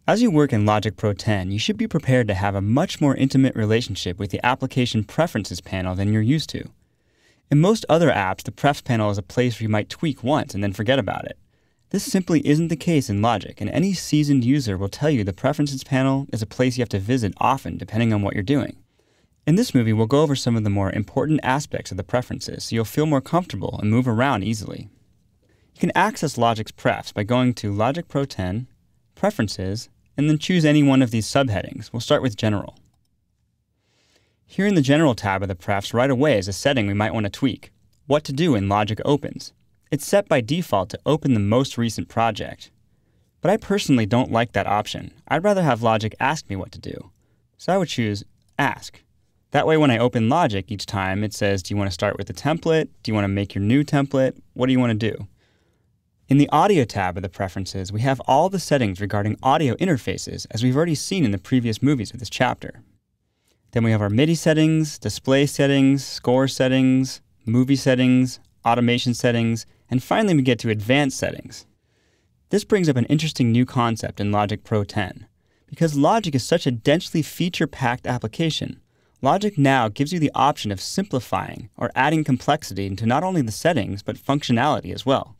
As you work in Logic Pro 10, you should be prepared to have a much more intimate relationship with the Application Preferences panel than you're used to. In most other apps, the Prefs panel is a place where you might tweak once and then forget about it. This simply isn't the case in Logic, and any seasoned user will tell you the Preferences panel is a place you have to visit often depending on what you're doing. In this movie, we'll go over some of the more important aspects of the preferences so you'll feel more comfortable and move around easily. You can access Logic's Prefs by going to Logic Pro 10, Preferences, and then choose any one of these subheadings. We'll start with General. Here in the General tab of the Prefs right away is a setting we might want to tweak: what to do when Logic opens. It's set by default to open the most recent project. But I personally don't like that option. I'd rather have Logic ask me what to do. So I would choose Ask. That way when I open Logic each time, it says, do you want to start with the template? Do you want to make your new template? What do you want to do? In the Audio tab of the Preferences, we have all the settings regarding audio interfaces, as we've already seen in the previous movies of this chapter. Then we have our MIDI settings, display settings, score settings, movie settings, automation settings, and finally we get to advanced settings. This brings up an interesting new concept in Logic Pro 10. Because Logic is such a densely feature-packed application, Logic now gives you the option of simplifying or adding complexity into not only the settings, but functionality as well.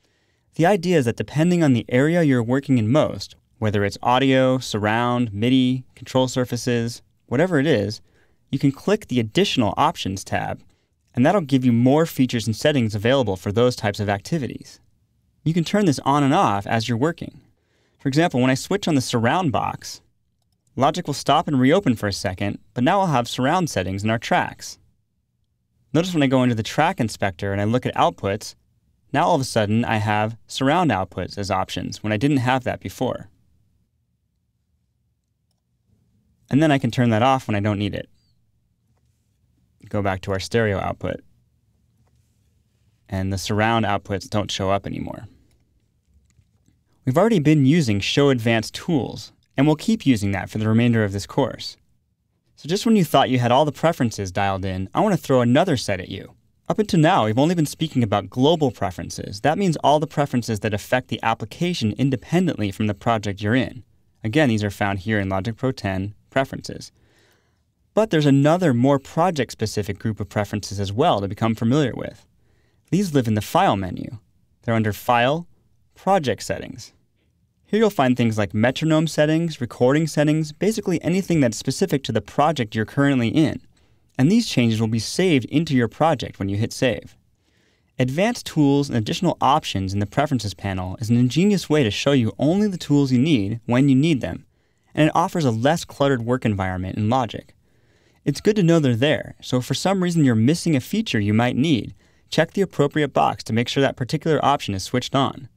The idea is that depending on the area you're working in most, whether it's audio, surround, MIDI, control surfaces, whatever it is, you can click the Additional Options tab, and that'll give you more features and settings available for those types of activities. You can turn this on and off as you're working. For example, when I switch on the surround box, Logic will stop and reopen for a second, but now I'll have surround settings in our tracks. Notice when I go into the track inspector and I look at outputs, now all of a sudden I have surround outputs as options when I didn't have that before. And then I can turn that off when I don't need it. Go back to our stereo output, and the surround outputs don't show up anymore. We've already been using Show Advanced Tools, and we'll keep using that for the remainder of this course. So just when you thought you had all the preferences dialed in, I want to throw another set at you. Up until now, we've only been speaking about global preferences. That means all the preferences that affect the application independently from the project you're in. Again, these are found here in Logic Pro 10, Preferences. But there's another more project-specific group of preferences as well to become familiar with. These live in the File menu. They're under File, Project Settings. Here you'll find things like metronome settings, recording settings, basically anything that's specific to the project you're currently in. And these changes will be saved into your project when you hit Save. Advanced Tools and additional options in the Preferences panel is an ingenious way to show you only the tools you need when you need them, and it offers a less cluttered work environment in Logic. It's good to know they're there, so if for some reason you're missing a feature you might need, check the appropriate box to make sure that particular option is switched on.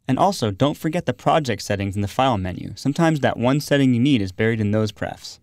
And also, don't forget the project settings in the File menu. Sometimes that one setting you need is buried in those prefs.